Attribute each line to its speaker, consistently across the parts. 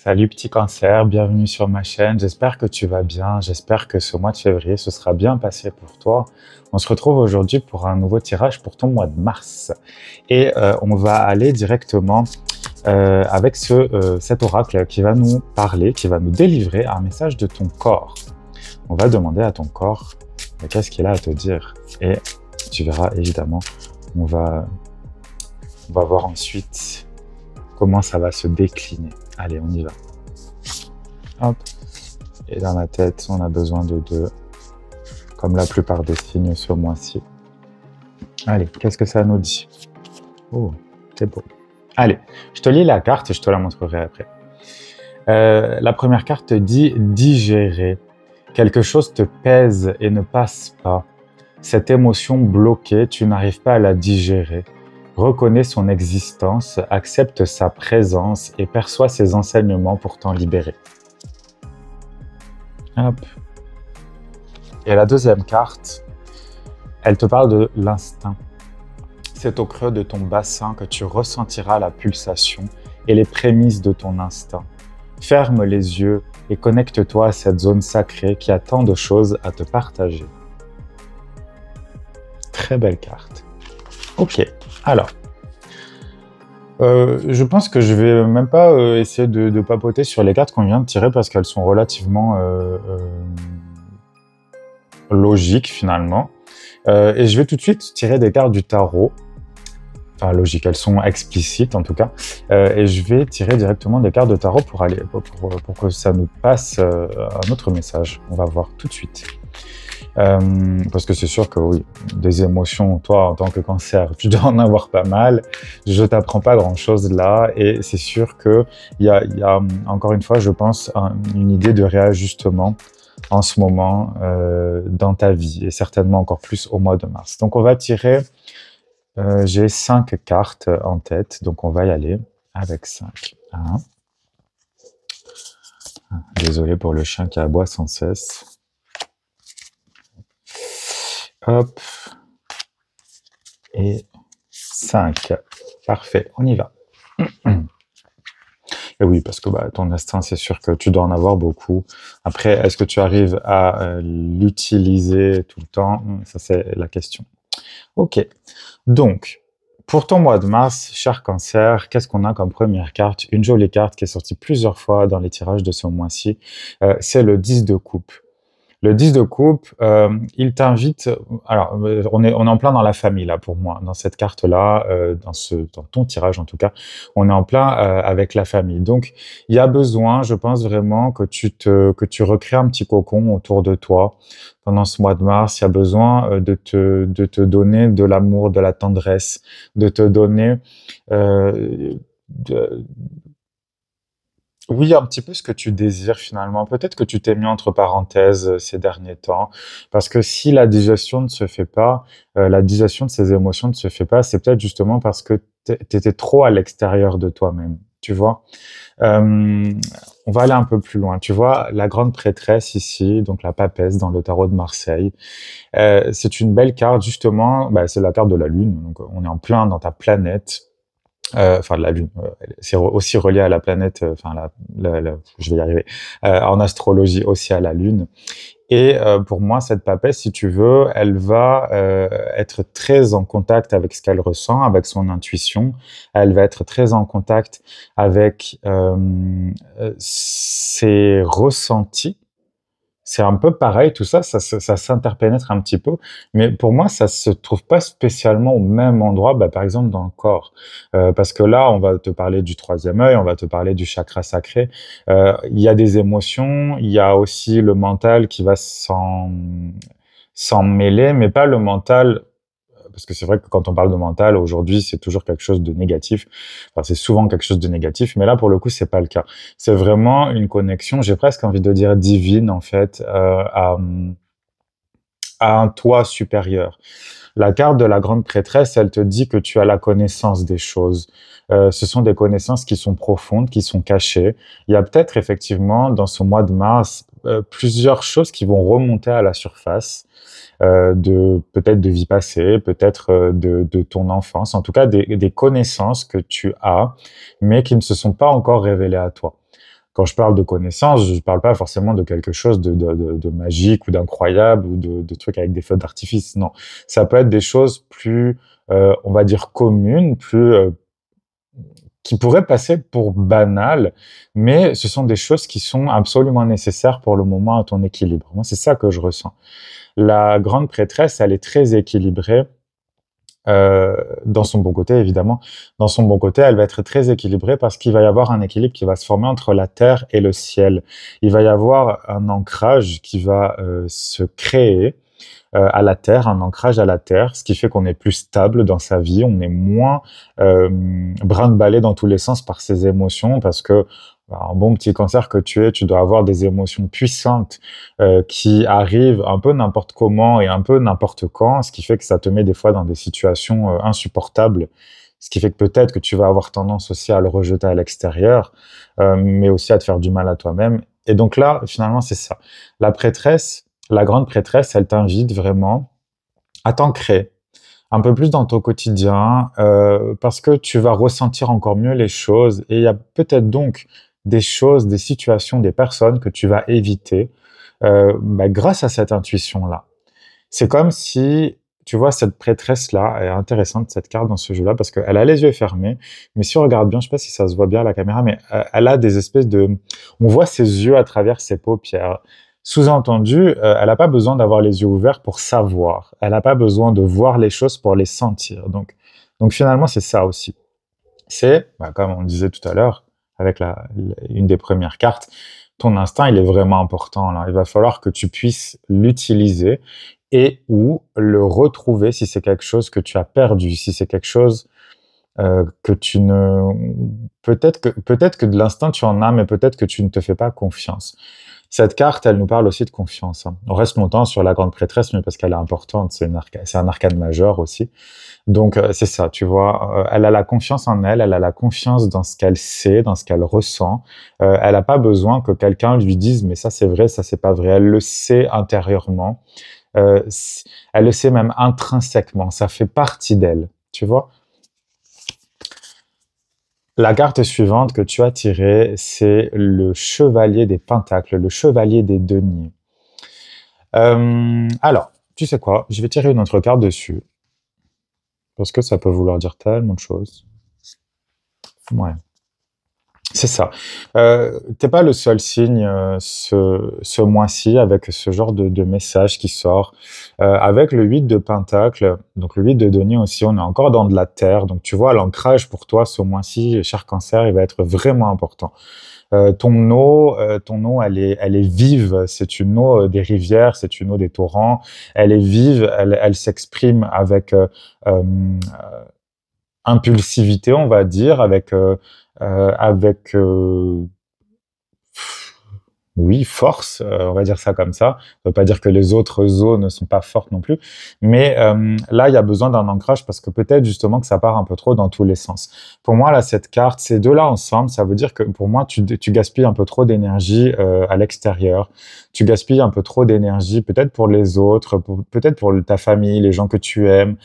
Speaker 1: Salut petit cancer, bienvenue sur ma chaîne. J'espère que tu vas bien. J'espère que ce mois de février se sera bien passé pour toi. On se retrouve aujourd'hui pour un nouveau tirage pour ton mois de mars. Et on va aller directement avec cet oracle qui va nous parler, qui va nous délivrer un message de ton corps. On va demander à ton corps qu'est-ce qu'il a à te dire. Et tu verras évidemment, on va voir ensuite comment ça va se décliner. Allez, on y va. Hop. Et dans ma tête, on a besoin de 2, comme la plupart des signes ce mois-ci. Allez, qu'est-ce que ça nous dit? Oh, c'est beau. Allez, je te lis la carte et je te la montrerai après. La première carte te dit « digérer ». Quelque chose te pèse et ne passe pas. Cette émotion bloquée, tu n'arrives pas à la digérer. Reconnais son existence, accepte sa présence et perçois ses enseignements pour t'en libérer. Hop. Et la deuxième carte, elle te parle de l'instinct. C'est au creux de ton bassin que tu ressentiras la pulsation et les prémices de ton instinct. Ferme les yeux et connecte-toi à cette zone sacrée qui a tant de choses à te partager. Très belle carte. Ok, alors, je pense que je vais même pas essayer de papoter sur les cartes qu'on vient de tirer parce qu'elles sont relativement logiques finalement. Et je vais tout de suite tirer des cartes du tarot. Enfin, logiques, elles sont explicites en tout cas. Et je vais tirer directement des cartes de tarot pour que ça nous passe un autre message. On va voir tout de suite. Parce que c'est sûr que oui, des émotions, toi en tant que cancer, tu dois en avoir pas mal. Je t'apprends pas grand chose là et c'est sûr que il y a encore une fois, je pense, une idée de réajustement en ce moment dans ta vie et certainement encore plus au mois de mars. Donc on va tirer, j'ai 5 cartes en tête, donc on va y aller avec 5. Désolé pour le chien qui aboie sans cesse. Hop, et 5. Parfait, on y va. Et oui, parce que ton instinct, c'est sûr que tu dois en avoir beaucoup. Après, est-ce que tu arrives à l'utiliser tout le temps? Ça, c'est la question. Ok, donc, pour ton mois de mars, cher cancer, qu'est-ce qu'on a comme première carte? Une jolie carte qui est sortie plusieurs fois dans les tirages de ce mois-ci, c'est le 10 de coupe. Le 10 de coupe, il t'invite. Alors, on est en plein dans la famille là pour moi, dans cette carte-là, dans ton tirage en tout cas, on est en plein avec la famille. Donc, il y a besoin, je pense vraiment que tu recrées un petit cocon autour de toi pendant ce mois de mars. Il y a besoin de te donner de l'amour, de la tendresse, de te donner oui, un petit peu ce que tu désires finalement. Peut-être que tu t'es mis entre parenthèses ces derniers temps, parce que si la digestion ne se fait pas, la digestion de ces émotions ne se fait pas, c'est peut-être justement parce que tu étais trop à l'extérieur de toi-même, tu vois? On va aller un peu plus loin. Tu vois, la grande prêtresse ici, donc la papesse dans le tarot de Marseille, c'est une belle carte justement, c'est la carte de la lune, donc on est en plein dans ta planète. Enfin de la Lune, c'est aussi relié à la planète, je vais y arriver, en astrologie aussi à la Lune. Et pour moi, cette papesse, si tu veux, elle va être très en contact avec ce qu'elle ressent, avec son intuition. Elle va être très en contact avec ses ressentis. C'est un peu pareil, tout ça, ça s'interpénètre un petit peu, mais pour moi, ça se trouve pas spécialement au même endroit, par exemple dans le corps. Parce que là, on va te parler du 3e œil, on va te parler du chakra sacré. Il y a des émotions, il y a aussi le mental qui va s'en mêler, mais pas le mental parce que c'est vrai que quand on parle de mental, aujourd'hui, c'est toujours quelque chose de négatif. Enfin, c'est souvent quelque chose de négatif, mais là, pour le coup, c'est pas le cas. C'est vraiment une connexion, j'ai presque envie de dire divine, en fait, à un toi supérieur. La carte de la grande prêtresse, elle te dit que tu as la connaissance des choses. Ce sont des connaissances qui sont profondes, qui sont cachées. Il y a peut-être effectivement, dans ce mois de mars, plusieurs choses qui vont remonter à la surface, peut-être de vie passée, peut-être de ton enfance, en tout cas des connaissances que tu as, mais qui ne se sont pas encore révélées à toi. Quand je parle de connaissances, je parle pas forcément de quelque chose de magique ou d'incroyable ou de trucs avec des feux d'artifice. Non, ça peut être des choses plus, on va dire communes, plus qui pourraient passer pour banales, mais ce sont des choses qui sont absolument nécessaires pour le moment à ton équilibre. Moi, c'est ça que je ressens. La grande prêtresse, elle est très équilibrée. Dans son bon côté, évidemment. Dans son bon côté, elle va être très équilibrée parce qu'il va y avoir un équilibre qui va se former entre la terre et le ciel. Il va y avoir un ancrage qui va se créer à la terre, un ancrage à la terre, ce qui fait qu'on est plus stable dans sa vie, on est moins brinque-ballé dans tous les sens par ses émotions, parce que bah, un bon petit cancer que tu es, tu dois avoir des émotions puissantes qui arrivent un peu n'importe comment et un peu n'importe quand, ce qui fait que ça te met des fois dans des situations insupportables, ce qui fait que peut-être que tu vas avoir tendance aussi à le rejeter à l'extérieur, mais aussi à te faire du mal à toi-même. Et donc là, finalement, c'est ça. La prêtresse, la grande prêtresse, elle t'invite vraiment à t'ancrer un peu plus dans ton quotidien, parce que tu vas ressentir encore mieux les choses et il y a peut-être donc des choses, des situations, des personnes que tu vas éviter bah, grâce à cette intuition-là. C'est comme si, tu vois, cette prêtresse-là, elle est intéressante, cette carte dans ce jeu-là, parce qu'elle a les yeux fermés, mais si on regarde bien, je sais pas si ça se voit bien à la caméra, mais elle a des espèces de... On voit ses yeux à travers ses paupières. Sous-entendu, elle n'a pas besoin d'avoir les yeux ouverts pour savoir. Elle n'a pas besoin de voir les choses pour les sentir. Donc finalement, c'est ça aussi. C'est, bah, comme on disait tout à l'heure, avec une des premières cartes, ton instinct, il est vraiment important là. Il va falloir que tu puisses l'utiliser et ou le retrouver si c'est quelque chose que tu as perdu, si c'est quelque chose que tu ne... Peut-être que de l'instinct tu en as, mais peut-être que tu ne te fais pas confiance. Cette carte, elle nous parle aussi de confiance, hein. On reste longtemps sur la grande prêtresse, mais parce qu'elle est importante, c'est un arcane majeur aussi. Donc c'est ça, tu vois, elle a la confiance en elle, elle a la confiance dans ce qu'elle sait, dans ce qu'elle ressent. Elle n'a pas besoin que quelqu'un lui dise mais ça c'est vrai, ça c'est pas vrai. Elle le sait intérieurement, elle le sait même intrinsèquement, ça fait partie d'elle, tu vois. La carte suivante que tu as tirée, c'est le chevalier des pentacles, le chevalier des deniers. Alors, tu sais quoi? Je vais tirer une autre carte dessus, parce que ça peut vouloir dire tellement de choses. Ouais, c'est ça. T'es pas le seul signe ce mois-ci avec ce genre de message qui sort. Avec le 8 de Pentacle, donc le 8 de denier aussi, on est encore dans de la terre. Donc tu vois, l'ancrage pour toi ce mois-ci, cher Cancer, il va être vraiment important. Ton eau, elle est vive. C'est une eau des rivières, c'est une eau des torrents. Elle est vive, elle s'exprime avec impulsivité, on va dire, avec oui, force, on va dire ça comme ça. Ça veut pas dire que les autres eaux ne sont pas fortes non plus, mais là, il y a besoin d'un ancrage parce que peut-être justement que ça part un peu trop dans tous les sens. Pour moi, là, cette carte, ces deux-là ensemble, ça veut dire que pour moi, tu gaspilles un peu trop d'énergie à l'extérieur. Tu gaspilles un peu trop d'énergie, peut-être pour les autres, peut-être pour ta famille, les gens que tu aimes,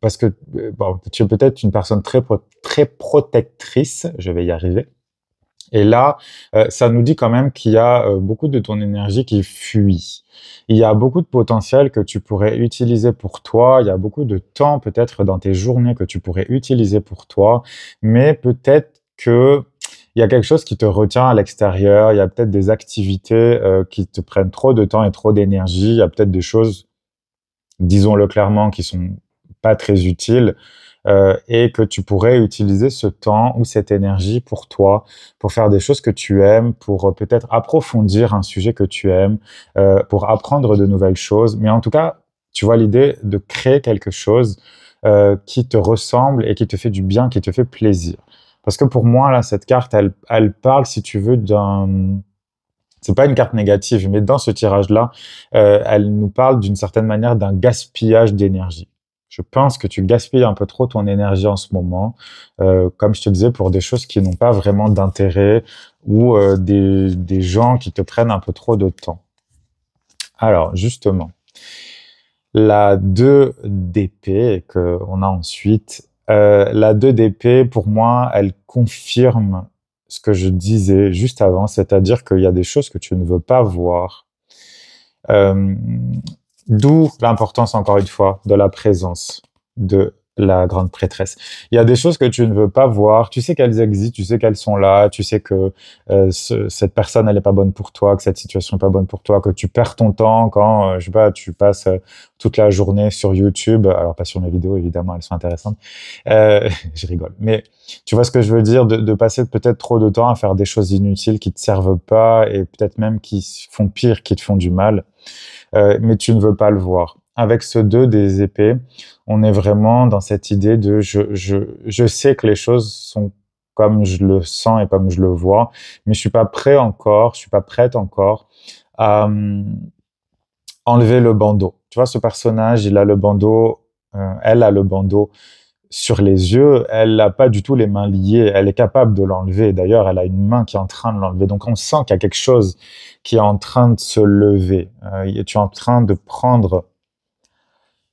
Speaker 1: parce que bon, tu es peut-être une personne très protectrice, je vais y arriver. Et là, ça nous dit quand même qu'il y a beaucoup de ton énergie qui fuit. Il y a beaucoup de potentiel que tu pourrais utiliser pour toi. Il y a beaucoup de temps peut-être dans tes journées que tu pourrais utiliser pour toi. Mais peut-être que il y a quelque chose qui te retient à l'extérieur. Il y a peut-être des activités qui te prennent trop de temps et trop d'énergie. Il y a peut-être des choses, disons-le clairement, qui sont pas très utiles et que tu pourrais utiliser ce temps ou cette énergie pour toi, pour faire des choses que tu aimes, pour peut-être approfondir un sujet que tu aimes, pour apprendre de nouvelles choses. Mais en tout cas, tu vois l'idée de créer quelque chose qui te ressemble et qui te fait du bien, qui te fait plaisir. Parce que pour moi, là, cette carte, elle parle, si tu veux, d'un... C'est pas une carte négative, mais dans ce tirage-là, elle nous parle d'une certaine manière d'un gaspillage d'énergie. Je pense que tu gaspilles un peu trop ton énergie en ce moment, comme je te disais, pour des choses qui n'ont pas vraiment d'intérêt ou des gens qui te prennent un peu trop de temps. Alors, justement, la 2 d'épée qu'on a ensuite, la 2 d'épée, pour moi, elle confirme ce que je disais juste avant, c'est-à-dire qu'il y a des choses que tu ne veux pas voir. Euh, D'où l'importance, encore une fois, de la présence de la grande prêtresse. Il y a des choses que tu ne veux pas voir, tu sais qu'elles existent, tu sais qu'elles sont là, tu sais que cette personne, elle n'est pas bonne pour toi, que cette situation n'est pas bonne pour toi, que tu perds ton temps quand, je sais pas, tu passes toute la journée sur YouTube, alors pas sur mes vidéos, évidemment, elles sont intéressantes, je rigole, mais tu vois ce que je veux dire, de passer peut-être trop de temps à faire des choses inutiles qui te servent pas et peut-être même qui font pire, qui te font du mal. Mais tu ne veux pas le voir. Avec ce 2 des épées, on est vraiment dans cette idée de je sais que les choses sont comme je le sens et comme je le vois, mais je suis pas prêt encore, je suis pas prête encore à enlever le bandeau. Tu vois, ce personnage, il a le bandeau, elle a le bandeau sur les yeux, elle n'a pas du tout les mains liées, elle est capable de l'enlever. D'ailleurs, elle a une main qui est en train de l'enlever. Donc, on sent qu'il y a quelque chose qui est en train de se lever. Tu es en train de prendre,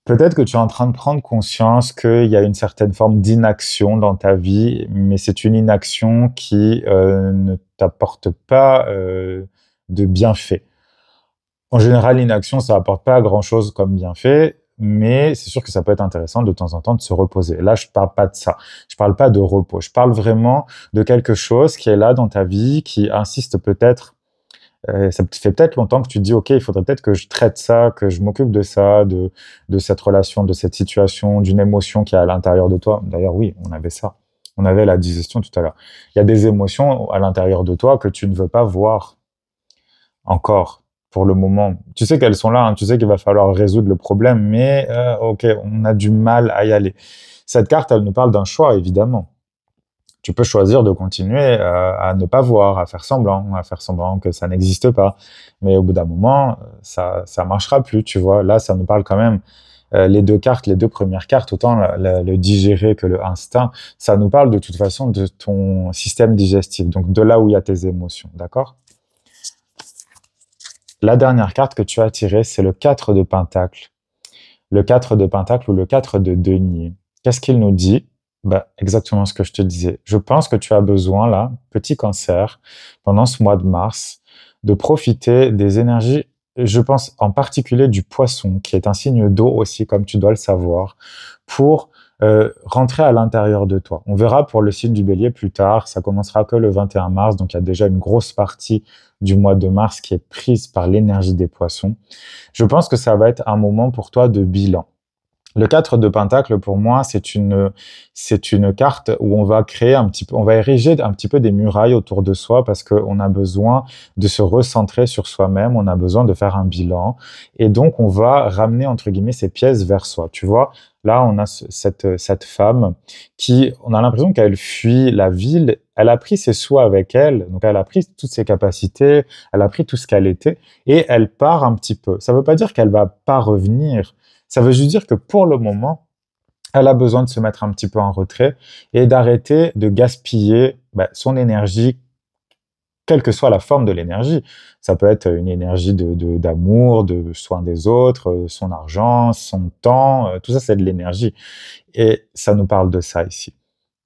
Speaker 1: peut-être que tu es en train de prendre conscience qu'il y a une certaine forme d'inaction dans ta vie, mais c'est une inaction qui ne t'apporte pas de bienfait. En général, l'inaction, ça apporte pas grand-chose comme bienfait, mais c'est sûr que ça peut être intéressant de temps en temps de se reposer. Là, je parle pas de ça. Je parle pas de repos. Je parle vraiment de quelque chose qui est là dans ta vie, qui insiste peut-être. Ça fait peut-être longtemps que tu te dis, OK, il faudrait peut-être que je traite ça, que je m'occupe de ça, de cette relation, de cette situation, d'une émotion qui est à l'intérieur de toi. D'ailleurs, oui, on avait ça. On avait la digestion tout à l'heure. Il y a des émotions à l'intérieur de toi que tu ne veux pas voir encore pour le moment. Tu sais qu'elles sont là, hein, tu sais qu'il va falloir résoudre le problème, mais OK, on a du mal à y aller. Cette carte, elle nous parle d'un choix, évidemment. Tu peux choisir de continuer à ne pas voir, à faire semblant que ça n'existe pas. Mais au bout d'un moment, ça marchera plus, tu vois. Là, ça nous parle quand même, les deux cartes, les deux premières cartes, autant le digérer que le instinct, ça nous parle de toute façon de ton système digestif, donc de là où il y a tes émotions, d'accord? La dernière carte que tu as tirée, c'est le 4 de Pentacle. Le 4 de Pentacle ou le 4 de Denier. Qu'est-ce qu'il nous dit? Bah, exactement ce que je te disais. Je pense que tu as besoin, là, petit cancer, pendant ce mois de mars, de profiter des énergies, je pense en particulier du poisson, qui est un signe d'eau aussi, comme tu dois le savoir, pour rentrer à l'intérieur de toi. On verra pour le signe du bélier plus tard, ça commencera que le 21 mars, donc il y a déjà une grosse partie du mois de mars qui est prise par l'énergie des poissons. Je pense que ça va être un moment pour toi de bilan. Le 4 de Pentacle, pour moi, c'est une carte où on va créer un petit peu, on va ériger un petit peu des murailles autour de soi parce qu'on a besoin de se recentrer sur soi-même, on a besoin de faire un bilan. Et donc, on va ramener, entre guillemets, ces pièces vers soi. Tu vois, là, on a cette femme qui, on a l'impression qu'elle fuit la ville. Elle a pris ses soi avec elle, donc elle a pris toutes ses capacités, elle a pris tout ce qu'elle était et elle part un petit peu. Ça ne veut pas dire qu'elle va pas revenir. Ça veut juste dire que pour le moment, elle a besoin de se mettre un petit peu en retrait et d'arrêter de gaspiller son énergie, quelle que soit la forme de l'énergie. Ça peut être une énergie d'amour, de soin des autres, son argent, son temps, tout ça c'est de l'énergie. Et ça nous parle de ça ici.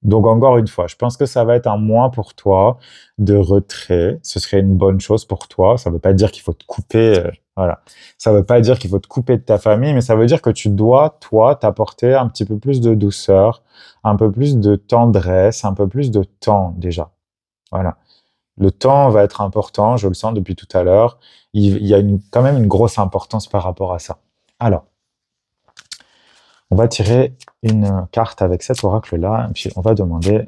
Speaker 1: Donc encore une fois, je pense que ça va être un mois pour toi de retrait. Ce serait une bonne chose pour toi. Ça ne veut pas dire qu'il faut te couper, voilà. Ça ne veut pas dire qu'il faut te couper de ta famille, mais ça veut dire que tu dois, toi, t'apporter un petit peu plus de douceur, un peu plus de tendresse, un peu plus de temps déjà. Voilà. Le temps va être important, je le sens depuis tout à l'heure. Il y a quand même une grosse importance par rapport à ça. Alors, on va tirer une carte avec cet oracle-là, et puis on va demander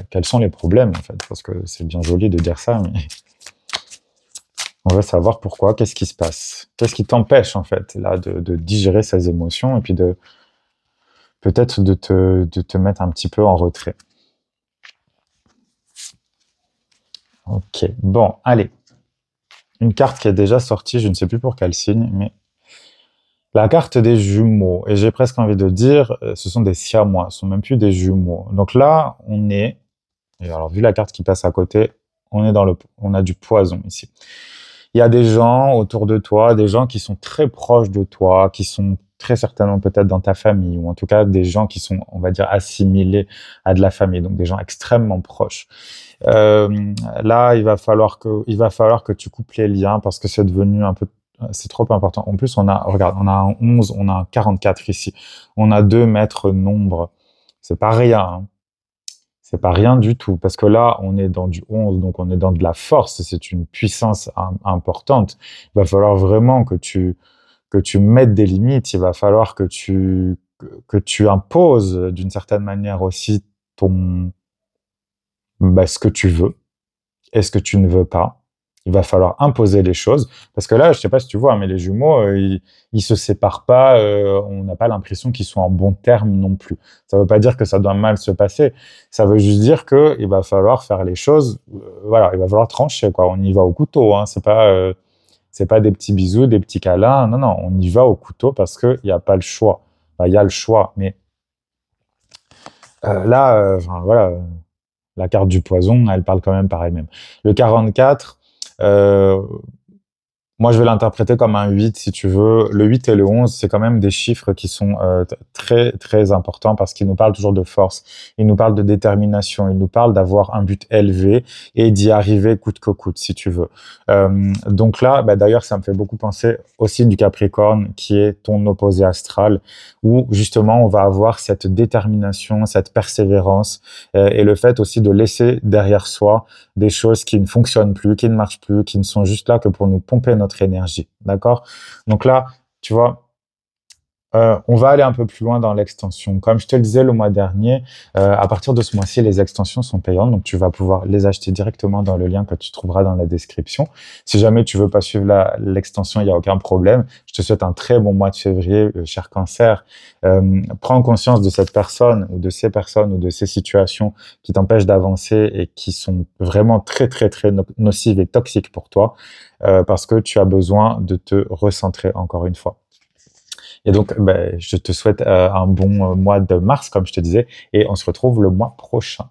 Speaker 1: quels sont les problèmes, en fait, parce que c'est bien joli de dire ça, mais on va savoir pourquoi, qu'est-ce qui se passe, qu'est-ce qui t'empêche, en fait, là, de digérer ces émotions, et puis peut-être de te mettre un petit peu en retrait. Ok, bon, allez. Une carte qui est déjà sortie, je ne sais plus pour quel signe, mais la carte des jumeaux, et j'ai presque envie de dire, ce sont des siamois, ce sont même plus des jumeaux. Donc là, et alors vu la carte qui passe à côté, on a du poison ici. Il y a des gens autour de toi, des gens qui sont très proches de toi, qui sont très certainement peut-être dans ta famille, ou en tout cas des gens qui sont, on va dire, assimilés à de la famille, donc des gens extrêmement proches. Là, il va falloir que tu coupes les liens parce que c'est devenu un peu, c'est trop important. En plus, regarde, on a un 11, on a un 44 ici. On a deux maîtres nombres. C'est pas rien, hein. C'est pas rien du tout, parce que là, on est dans du 11, donc on est dans de la force, c'est une puissance importante. Il va falloir vraiment que tu mettes des limites, il va falloir que tu imposes d'une certaine manière aussi ton, ce que tu veux et ce que tu ne veux pas. Il va falloir imposer les choses. Parce que là, je sais pas si tu vois, mais les jumeaux, ils se séparent pas, on n'a pas l'impression qu'ils sont en bons termes non plus. Ça veut pas dire que ça doit mal se passer. Ça veut juste dire que il va falloir faire les choses, voilà, il va falloir trancher, quoi. On y va au couteau, hein. C'est pas des petits bisous, des petits câlins. Non, non, on y va au couteau parce qu'il n'y a pas le choix. Enfin, il y a le choix, mais là, enfin, voilà, la carte du poison, elle parle quand même par elle-même. Le 44, euh, moi, je vais l'interpréter comme un 8, si tu veux. Le 8 et le 11, c'est quand même des chiffres qui sont très, très importants parce qu'ils nous parlent toujours de force. Ils nous parlent de détermination. Ils nous parlent d'avoir un but élevé et d'y arriver coûte que coûte, si tu veux. Donc là, d'ailleurs, ça me fait beaucoup penser aussi du Capricorne, qui est ton opposé astral, où justement, on va avoir cette détermination, cette persévérance et le fait aussi de laisser derrière soi des choses qui ne fonctionnent plus, qui ne marchent plus, qui ne sont juste là que pour nous pomper notre énergie. D'accord? Donc là, tu vois, on va aller un peu plus loin dans l'extension. Comme je te le disais le mois dernier, à partir de ce mois-ci, les extensions sont payantes, donc tu vas pouvoir les acheter directement dans le lien que tu trouveras dans la description. Si jamais tu veux pas suivre l'extension, il n'y a aucun problème. Je te souhaite un très bon mois de février, cher Cancer. Prends conscience de cette personne ou de ces personnes ou de ces situations qui t'empêchent d'avancer et qui sont vraiment très, très, très nocives et toxiques pour toi, parce que tu as besoin de te recentrer encore une fois. Et donc, je te souhaite un bon mois de mars, comme je te disais, et on se retrouve le mois prochain.